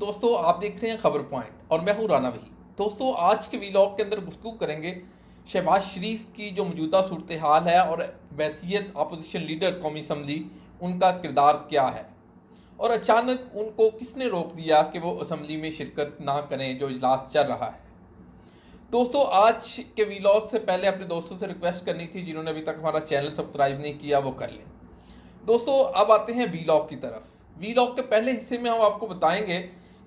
दोस्तों, आप देख रहे हैं खबर पॉइंट और मैं हूं राना वही। दोस्तों, आज के वीलॉग के अंदर गुफ्तगू करेंगे शहबाज शरीफ की जो मौजूदा सूरत हाल है और वैसियत अपोजिशन लीडर कौमी असम्बली, उनका किरदार क्या है और अचानक उनको किसने रोक दिया कि वो असम्बली में शिरकत ना करें जो इजलास चल रहा है। दोस्तों, आज के वीलॉग से पहले अपने दोस्तों से रिक्वेस्ट करनी थी, जिन्होंने अभी तक हमारा चैनल सब्सक्राइब नहीं किया वो कर लें। दोस्तों, अब आते हैं वीलॉग की तरफ। वीलॉग के पहले हिस्से में हम आपको बताएंगे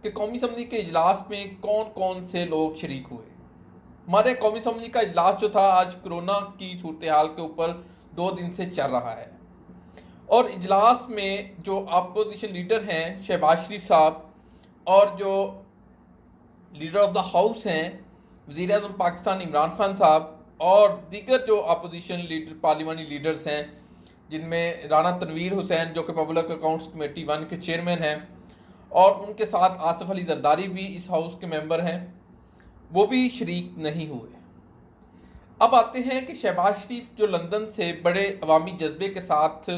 कि कौमी असम्बली के इजलास में कौन कौन से लोग शरीक हुए। हमारे कौमी असम्बली का इजलास जो था आज कोरोना की सूरत हाल के ऊपर 2 दिन से चल रहा है और इजलास में जो अपोजिशन लीडर हैं शहबाज शरीफ साहब और जो लीडर ऑफ द हाउस हैं वज़ीर आज़म पाकिस्तान इमरान खान साहब और दीगर जो अपोजिशन लीडर पार्लिमानी लीडर्स हैं, जिनमें राना तनवीर हुसैन जो कि पब्लिक अकाउंट्स कमेटी 1 के चेयरमैन हैं और उनके साथ आसिफ अली जरदारी भी इस हाउस के मेंबर हैं, वो भी शरीक नहीं हुए। अब आते हैं कि शहबाज शरीफ जो लंदन से बड़े अवामी जज्बे के साथ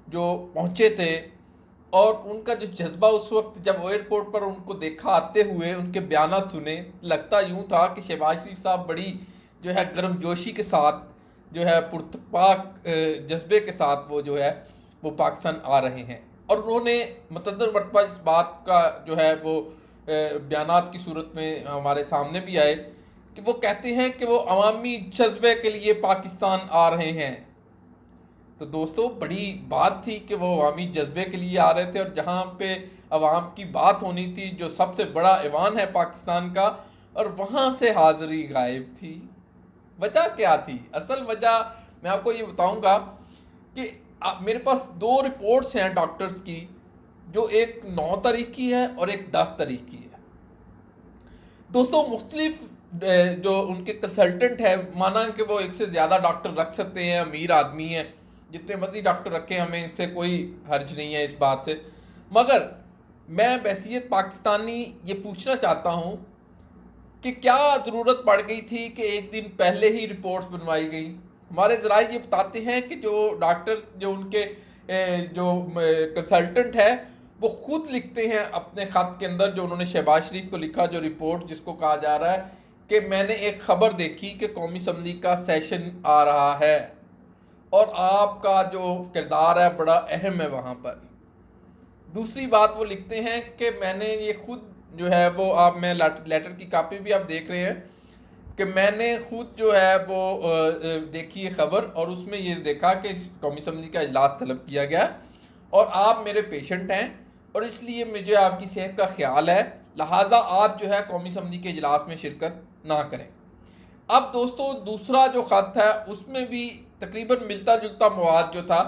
जो पहुँचे थे और उनका जो जज्बा उस वक्त जब एयरपोर्ट पर उनको देखा आते हुए, उनके बयान सुने, लगता यूँ था कि शहबाज शरीफ साहब बड़ी जो है गर्मजोशी के साथ जो है पुरतपाक जज्बे के साथ वो जो है वो पाकिस्तान आ रहे हैं। और उन्होंने मतअद्दिद मरतबा इस बात का जो है वो बयानात की सूरत में हमारे सामने भी आए कि वो कहते हैं कि वो अवामी जज्बे के लिए पाकिस्तान आ रहे हैं। तो दोस्तों, बड़ी बात थी कि वो अवामी जज्बे के लिए आ रहे थे और जहाँ पे अवाम की बात होनी थी, जो सबसे बड़ा ऐवान है पाकिस्तान का, और वहाँ से हाज़िरी गायब थी। वजह क्या थी? असल वजह मैं आपको ये बताऊंगा कि मेरे पास 2 रिपोर्ट्स हैं डॉक्टर्स की, जो एक 9 तारीख की है और एक 10 तारीख की है। दोस्तों, मुख्तलिफ जो उनके कंसल्टेंट है, माना कि वो 1 से ज़्यादा डॉक्टर रख सकते हैं, अमीर आदमी हैं, जितने मर्जी डॉक्टर रखें, हमें इनसे कोई हर्ज नहीं है इस बात से। मगर मैं बैसियत पाकिस्तानी ये पूछना चाहता हूँ कि क्या ज़रूरत पड़ गई थी कि एक दिन पहले ही रिपोर्ट्स बनवाई गई। हमारे ज़राए ये बताते हैं कि जो डॉक्टर्स जो उनके जो कंसल्टेंट है वो खुद लिखते हैं अपने ख़त के अंदर, जो उन्होंने शहबाज शरीफ को लिखा, जो रिपोर्ट जिसको कहा जा रहा है कि मैंने एक ख़बर देखी कि कौमी असम्बली का सेशन आ रहा है और आपका जो किरदार है बड़ा अहम है वहाँ पर। दूसरी बात वो लिखते हैं कि मैंने ये खुद जो है वो, आप मैं लेटर की कापी भी आप देख रहे हैं कि मैंने खुद जो है वो देखी है खबर और उसमें ये देखा कि कौमी असम्बली का इजलास तलब किया गया और आप मेरे पेशेंट हैं और इसलिए मुझे आपकी सेहत का ख्याल है, लिहाजा आप जो है कौमी असम्बली के इजलास में शिरकत ना करें। अब दोस्तों, दूसरा जो ख़त है उसमें भी तकरीबन मिलता जुलता मवाद जो था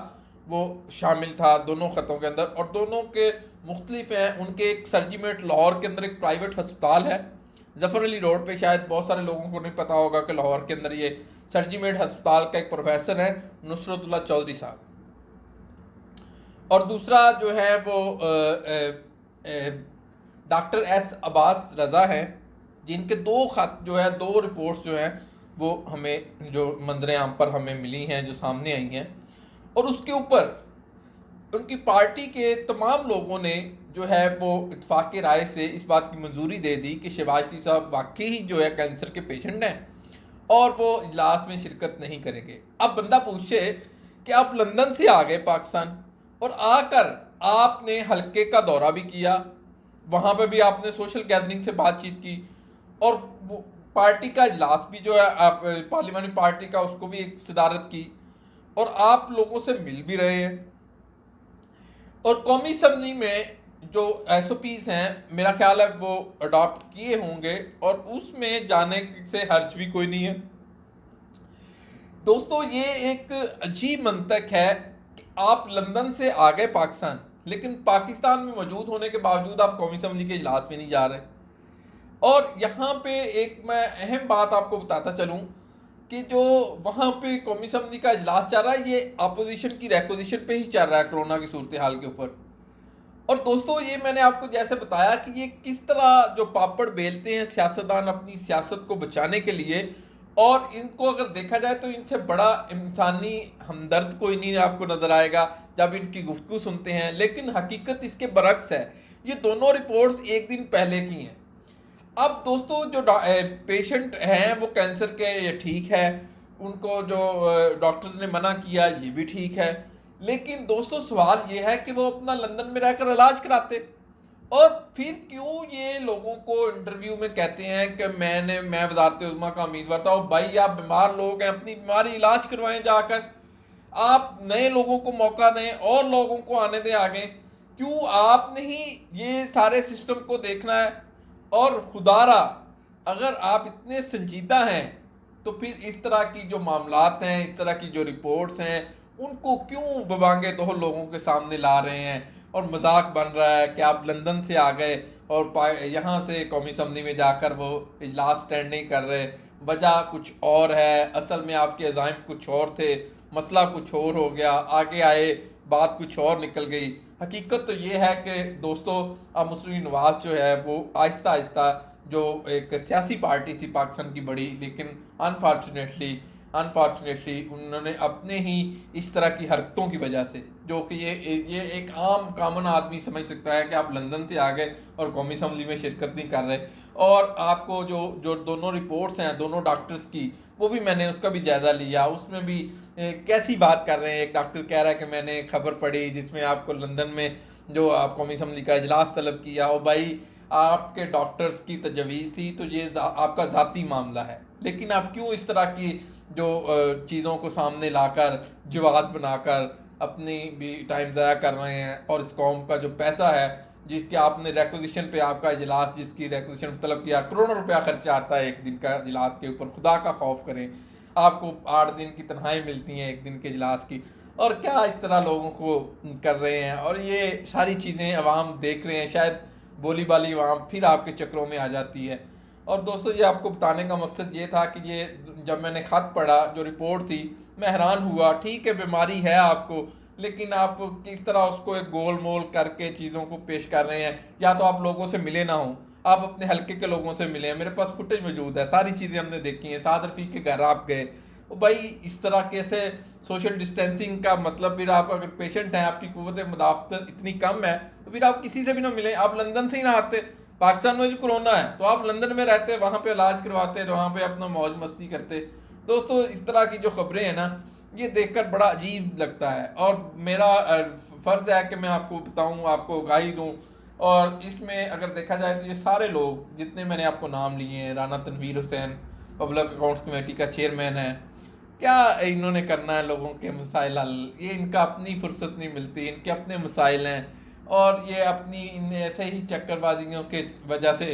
वो शामिल था दोनों ख़तों के अंदर, और दोनों के मुख्तलिफ हैं। उनके एक सर्जीमेट लाहौर के अंदर एक प्राइवेट हस्पताल है ज़फ़र अली रोड पे, शायद बहुत सारे लोगों को नहीं पता होगा कि लाहौर के अंदर ये सर्जीमेट हस्पताल का एक प्रोफेसर है नुसरतुल्लाह चौधरी साहब, और दूसरा जो है वो डॉक्टर एस अब्बास रज़ा हैं, जिनके 2 ख़त जो है 2 रिपोर्ट्स जो हैं वो हमें जो मंजर आम पर हमें मिली हैं, जो सामने आई हैं, और उसके ऊपर उनकी पार्टी के तमाम लोगों ने जो है वो इत्फाक राय से इस बात की मंजूरी दे दी कि शहबाज शरीफ साहब वाकई ही जो है कैंसर के पेशेंट हैं और वो इजलास में शिरकत नहीं करेंगे। अब बंदा पूछे कि आप लंदन से आ गए पाकिस्तान और आकर आपने हल्के का दौरा भी किया, वहाँ पे भी आपने सोशल गैदरिंग से बातचीत की और पार्टी का इजलास भी जो है आप पार्लियामानी पार्टी का उसको भी एक सदारत की और आप लोगों से मिल भी रहे हैं, और कौमी असम्बली में जो SOPs हैं मेरा ख्याल है वो अडॉप्ट किए होंगे और उसमें जाने से हर्ज भी कोई नहीं है। दोस्तों, ये एक अजीब मंतक है कि आप लंदन से आ गए पाकिस्तान, लेकिन पाकिस्तान में मौजूद होने के बावजूद आप कौमी असम्बली के इजलास में नहीं जा रहे। और यहाँ पे एक मैं अहम बात आपको बताता चलूँ कि जो वहाँ पे कौमी असम्बली का इजलास चल रहा है, ये अपोजिशन की रिक्वेजिशन पे ही चल रहा है कोरोना की सूरत हाल के ऊपर। और दोस्तों, ये मैंने आपको जैसे बताया कि ये किस तरह जो पापड़ बेलते हैं सियासतदान अपनी सियासत को बचाने के लिए, और इनको अगर देखा जाए तो इनसे बड़ा इंसानी हमदर्द कोई नहीं आपको नज़र आएगा जब इनकी गुफ्तगू सुनते हैं। लेकिन हकीकत इसके बरक्स है ये दोनों रिपोर्ट्स एक दिन पहले की हैं। अब दोस्तों जो पेशेंट हैं वो कैंसर के, ये ठीक है, उनको जो डॉक्टर्स ने मना किया ये भी ठीक है, लेकिन दोस्तों सवाल ये है कि वो अपना लंदन में रहकर इलाज कराते, और फिर क्यों ये लोगों को इंटरव्यू में कहते हैं कि मैं वज़ारत उज़्मा का उम्मीदवार था। और भाई आप बीमार लोग हैं, अपनी बीमारी इलाज करवाएं जाकर, आप नए लोगों को मौका दें और लोगों को आने दें आगे। क्यों आपने ही ये सारे सिस्टम को देखना है? और खुदारा अगर आप इतने संजीदा हैं तो फिर इस तरह की जो मामलात हैं, इस तरह की जो रिपोर्ट्स हैं, उनको क्यों बबांगे दो लोगों के सामने ला रहे हैं और मजाक बन रहा है कि आप लंदन से आ गए और यहाँ से कौमी असम्बली में जाकर वो इजलास अटेंड नहीं कर रहे। वजह कुछ और है, असल में आपके अज़ाइम कुछ और थे, मसला कुछ और हो गया, आगे आए बात कुछ और निकल गई। हकीकत तो ये है कि दोस्तों अब मुस्लिम नवाज जो है वो आहिस्ता आहिस्ता, जो एक सियासी पार्टी थी पाकिस्तान की बड़ी, लेकिन अनफॉर्चुनेटली उन्होंने अपने ही इस तरह की हरकतों की वजह से, जो कि ये एक आम कॉमन आदमी समझ सकता है कि आप लंदन से आ गए और कौमी असम्बली में शिरकत नहीं कर रहे। और आपको जो जो दोनों रिपोर्ट्स हैं दोनों डॉक्टर्स की, वो भी मैंने उसका भी जायज़ा लिया, उसमें भी कैसी बात कर रहे हैं। एक डॉक्टर कह रहा है कि मैंने खबर पढ़ी जिसमें आपको लंदन में जो आप कौमी असम्बली का इजलास तलब किया, और भाई आपके डॉक्टर्स की तजवीज़ थी तो ये आपका ज़ाती मामला है, लेकिन आप क्यों इस तरह की जो चीज़ों को सामने लाकर जवाब बनाकर अपनी भी टाइम ज़ाया कर रहे हैं। और इस कौम का जो पैसा है, जिसके आपने रेक्विजिशन पे आपका इजलास, जिसकी रेक्विजिशन तलब किया, करोड़ों रुपया खर्चा आता है एक दिन का इजलास के ऊपर, खुदा का खौफ करें। आपको 8 दिन की तनख्वाही मिलती हैं एक दिन के इजलास की, और क्या इस तरह लोगों को कर रहे हैं। और ये सारी चीज़ें अवाम देख रहे हैं, शायद बोली बाली अवाम फिर आपके चक्रों में आ जाती है। और दोस्तों ये आपको बताने का मकसद ये था कि ये जब मैंने ख़त पढ़ा, जो रिपोर्ट थी, मैं हैरान हुआ। ठीक है बीमारी है आपको, लेकिन आप किस तरह उसको एक गोल मोल करके चीज़ों को पेश कर रहे हैं। या तो आप लोगों से मिले ना हो, आप अपने हल्के के लोगों से मिले हैं। मेरे पास फुटेज मौजूद है, सारी चीज़ें हमने देखी हैं। साद रफ़ीक के घर आप गए, तो भाई इस तरह कैसे सोशल डिस्टेंसिंग का मतलब, फिर आप अगर पेशेंट हैं, आपकी कुव्वत मुदाफ़त इतनी कम है, तो फिर आप किसी से भी ना मिले। आप लंदन से ही ना आते, पाकिस्तान में जो कोरोना है तो आप लंदन में रहते, वहाँ पे इलाज करवाते, वहाँ पे अपना मौज मस्ती करते। दोस्तों इस तरह की जो खबरें हैं ना, ये देखकर बड़ा अजीब लगता है, और मेरा फ़र्ज़ है कि मैं आपको बताऊँ, आपको आगाही दूँ। और इसमें अगर देखा जाए तो ये सारे लोग जितने मैंने आपको नाम लिए हैं, Rana Tanveer Hussain public accounts committee का चेयरमैन है, क्या इन्होंने करना है लोगों के मसाइल हल? ये इनका अपनी फुर्सत नहीं मिलती, इनके अपने मसाइल हैं, और ये अपनी इन ऐसे ही चक्करबाजियों के वजह से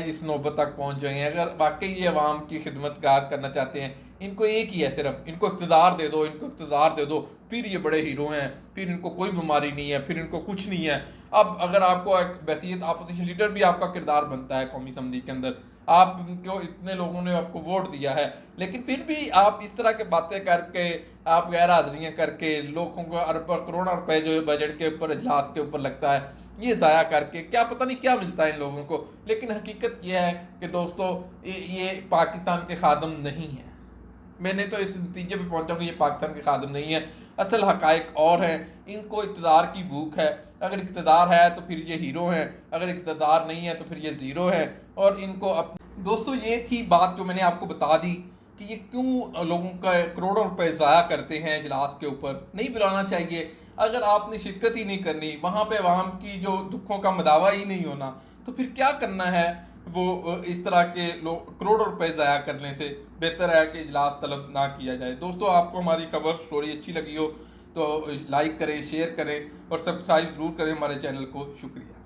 इस नौबत तक पहुँच गए हैं। अगर वाकई ये अवाम की खिदमतगार करना चाहते हैं, इनको एक ही है सिर्फ, इनको इक़्तिदार दे दो, इनको इक़्तिदार दे दो, फिर ये बड़े हीरो हैं, फिर इनको कोई बीमारी नहीं है, फिर इनको कुछ नहीं है। अब अगर आपको एक वसीयत अपोजिशन लीडर भी आपका किरदार बनता है कौमी असम्बली के अंदर, आप इनको इतने लोगों ने आपको वोट दिया है, लेकिन फिर भी आप इस तरह के बातें करके, आप गैर हाजिरियाँ करके, लोगों को अरब करोड़ों रुपए जो बजट के ऊपर इजलास के ऊपर लगता है, ये ज़ाया करके क्या पता नहीं क्या मिलता है इन लोगों को। लेकिन हकीकत यह है कि दोस्तों ये पाकिस्तान के खादम नहीं है। मैंने तो इस नतीजे पे पहुंचा कि ये पाकिस्तान के खादिम नहीं है, असल हकायक और हैं। इनको इक़्तिदार की भूख है, अगर इक़्तिदार है तो फिर ये हीरो हैं, अगर इक़्तिदार नहीं है तो फिर ये ज़ीरो हैं। और इनको दोस्तों ये थी बात जो मैंने आपको बता दी कि ये क्यों लोगों का करोड़ों रुपए ज़ाया करते हैं इजलास के ऊपर। नहीं बुलाना चाहिए, अगर आपने शिरकत ही नहीं करनी, वहाँ पे अवाम की जो दुखों का मदावा ही नहीं होना, तो फिर क्या करना है। वो इस तरह के लोग करोड़ों रुपए ज़ाया करने से बेहतर है कि इजलास तलब ना किया जाए। दोस्तों आपको हमारी खबर स्टोरी अच्छी लगी हो तो लाइक करें, शेयर करें और सब्सक्राइब ज़रूर करें हमारे चैनल को। शुक्रिया।